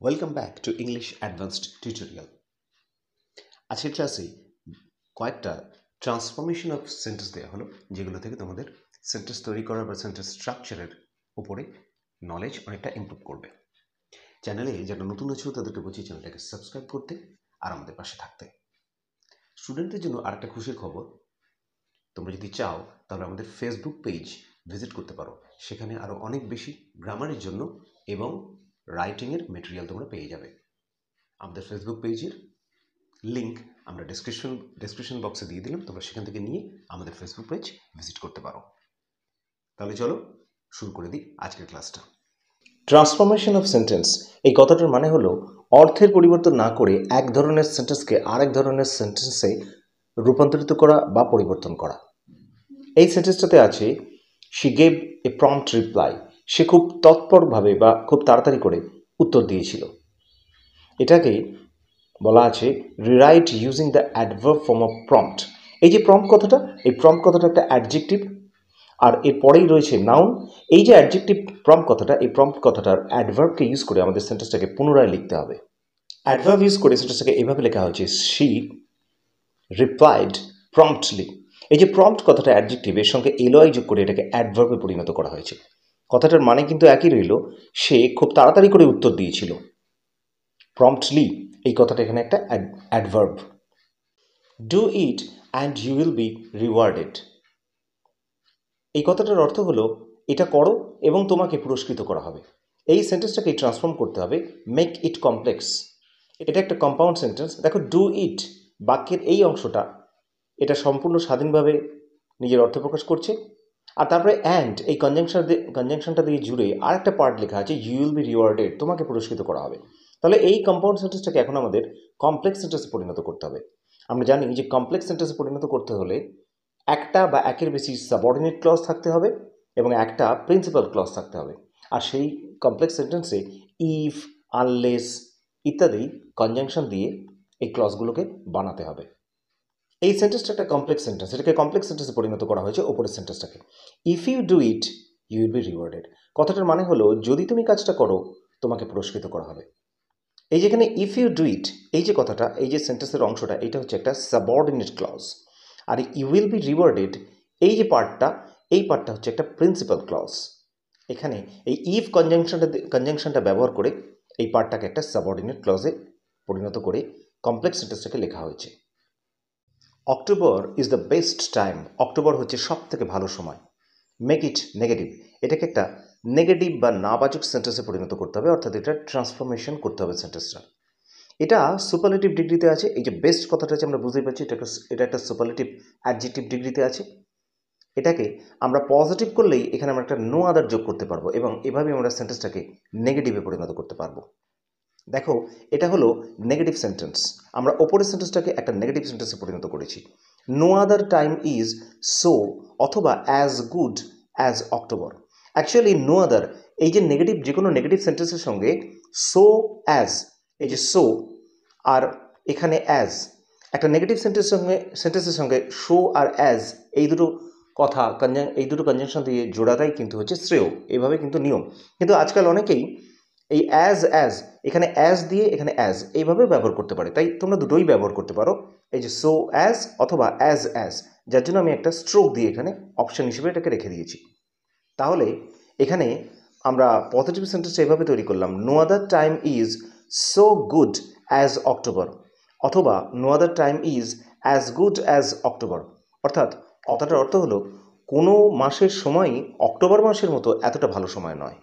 Welcome back to English advanced tutorial. আজকের ক্লাসে কয়েকটা ট্রান্সফরমেশন অফ সেন্টেন্স দেওয়া হলো, যেগুলো থেকে তোমাদের সেন্টেন্স তৈরি করার বা সেন্টেন্স স্ট্রাকচারের উপরে নলেজ অনেকটা ইমপ্রুভ করবে। চ্যানেলে যারা নতুন আছো তাদেরকে বলছি চ্যানেলটাকে সাবস্ক্রাইব করতে আর আমাদের পাশে থাকতে। স্টুডেন্টদের জন্য আরেকটা খুশির খবর, তোমরা যদি চাও তাহলে আমাদের ফেসবুক পেজ ভিজিট করতে পারো। সেখানে আরও অনেক বেশি গ্রামারের জন্য এবং রাইটিংয়ের মেটেরিয়াল তোমরা পেয়ে যাবে। আমাদের ফেসবুক পেজের লিঙ্ক আমরা ডেসক্রিপশন বক্সে দিয়ে দিলাম, তোমরা সেখান থেকে নিয়ে আমাদের ফেসবুক পেজ ভিজিট করতে পারো। তাহলে চলো শুরু করে দিই আজকের ক্লাসটা। ট্রান্সফরমেশন অফ সেন্টেন্স এই কথাটার মানে হলো অর্থের পরিবর্তন না করে এক ধরনের সেন্টেন্সকে আরেক ধরনের সেন্টেন্সে রূপান্তরিত করা বা পরিবর্তন করা। এই সেন্টেন্সটাতে আছে she gave a prompt reply, সে খুব তৎপরভাবে বা খুব তাড়াতাড়ি করে উত্তর দিয়েছিল। এটাকে বলা আছে rewrite using the adverb form of prompt. এই যে প্রম্পট কথাটা, এই প্রম্পট কথাটা একটা অ্যাডজেক্টিভ, আর এর পরেই রয়েছে নাউন। এই যে অ্যাডজেক্টিভ প্রম্পট কথাটা, এই প্রম্পট কথাটার অ্যাডভার্বকে ইউজ করে আমাদের সেন্টেন্সটাকে পুনরায় লিখতে হবে। অ্যাডভার্ব ইউজ করে সেন্টেন্সটাকে এভাবে লেখা হয়েছে শি রিপ্লাইড প্রম্পটলি। এই যে প্রম্পট কথাটা অ্যাডজেক্টিভ, এর সঙ্গে এলওয়াই যোগ করে এটাকে অ্যাডভার্বে পরিণত করা হয়েছে। কথাটার মানে কিন্তু একই রইল, সে খুব তাড়াতাড়ি করে উত্তর দিয়েছিল। প্রম্পটলি এই কথাটা এখানে একটা adverb. Do it and you will be rewarded, এই কথাটার অর্থ হলো এটা করো এবং তোমাকে পুরস্কৃত করা হবে। এই সেন্টেন্সটাকে ট্রান্সফর্ম করতে হবে মেক ইট কমপ্লেক্স। এটা একটা কম্পাউন্ড সেন্টেন্স। দেখো ডু ইট বাক্যের এই অংশটা এটা সম্পূর্ণ স্বাধীনভাবে নিজের অর্থ প্রকাশ করছে, আর তারপরে অ্যান্ড এই কনজাংশনটা দিয়ে জুড়ে আর একটা পার্ট লেখা আছে ইউ উইল বি রিওয়ার্ডেড, তোমাকে পুরস্কৃত করা হবে। তাহলে এই কম্পাউন্ড সেন্টেন্সটাকে এখন আমাদের কমপ্লেক্স সেন্টেন্সে পরিণত করতে হবে। আমরা জানি যে কমপ্লেক্স সেন্টেন্সে পরিণত করতে হলে একটা বা একের বেশি সাবঅর্ডিনেট ক্লজ থাকতে হবে এবং একটা প্রিন্সিপাল ক্লজ থাকতে হবে। আর সেই কমপ্লেক্স সেন্টেন্সে ইফ, আনলেস ইত্যাদি কনজাংশন দিয়ে এই ক্লজগুলোকে বানাতে হবে। এই সেন্টেন্সটা একটা কমপ্লেক্স সেন্টেন্স, এটাকে কমপ্লেক্স সেন্টেন্সে পরিণত করা হয়েছে ওপরের সেন্টেন্সটাকে। If you do it you will be rewarded. কথাটার মানে হলো যদি তুমি কাজটা করো তোমাকে পুরস্কৃত করা হবে। এই যেখানে ইফ ইউ ডু ইট, এই যে কথাটা, এই যে সেন্টেন্সের অংশটা, এটা হচ্ছে একটা সাবঅর্ডিনেট ক্লজ। আর ইউ উইল বি রিওয়ার্ডেড এই যে পার্টটা, এই পার্টটা হচ্ছে একটা প্রিন্সিপাল ক্লজ। এখানে এই ইফ কনজাংশনটা ব্যবহার করে এই পার্টটাকে একটা সাবঅর্ডিনেট ক্লজে পরিণত করে কমপ্লেক্স সেন্টেন্সটাকে লেখা হয়েছে। October is the best time, October হচ্ছে সব থেকে ভালো সময়। মেক ইট নেগেটিভ, এটাকে একটা নেগেটিভ বা নাবাচক সেন্টেন্সে পরিণত করতে হবে, অর্থাৎ এটা ট্রান্সফরমেশন করতে হবে সেন্টেন্সটা। এটা সুপারলেটিভ ডিগ্রিতে আছে। এই যে বেস্ট কথাটা আছে আমরা বুঝতেই পারছি এটা একটা সুপারলেটিভ অ্যাডজেক্টিভ ডিগ্রিতে আছে। এটাকে আমরা পজিটিভ করলেই এখানে আমরা একটা নো আদার যোগ করতে পারবো এবং এভাবে আমরা সেন্টেন্সটাকে নেগেটিভে পরিণত করতে পারবো। দেখো এটা হলো নেগেটিভ সেন্টেন্স, আমরা ওপরের সেন্টেন্সটাকে একটা নেগেটিভ সেন্টেন্সে পরিণত করেছি। No other time is so অথবা as good as October. Actually no other এই যে নেগেটিভ, যে কোনো নেগেটিভ সেন্টেন্সের সঙ্গে সো অ্যাজ, এই যে সো আর এখানে অ্যাজ, একটা নেগেটিভ সেন্টেন্সের সঙ্গে সো আর অ্যাজ এই দুটো কথা এই দুটো কনজাংশন দিয়ে জোড়াটাই কিন্তু হচ্ছে শ্রেয়, এভাবে কিন্তু নিয়ম। কিন্তু আজকাল অনেকেই এই অ্যাজ এখানে অ্যাজ দিয়ে এখানে অ্যাজ এইভাবে ব্যবহার করতে পারে, তাই তোমরা দুটোই ব্যবহার করতে পারো, এই যে সো অ্যাজ অথবা অ্যাজ, যার জন্য আমি একটা স্ট্রোক দিয়ে এখানে অপশন হিসেবে এটাকে রেখে দিয়েছি। তাহলে এখানে আমরা পজিটিভ সেন্টেন্স এভাবে তৈরি করলাম, no other time is so good as October অথবা no other time is as good as October. অর্থাৎ কথাটার অর্থ হলো কোনো মাসের সময়ই অক্টোবর মাসের মতো এতটা ভালো সময় নয়।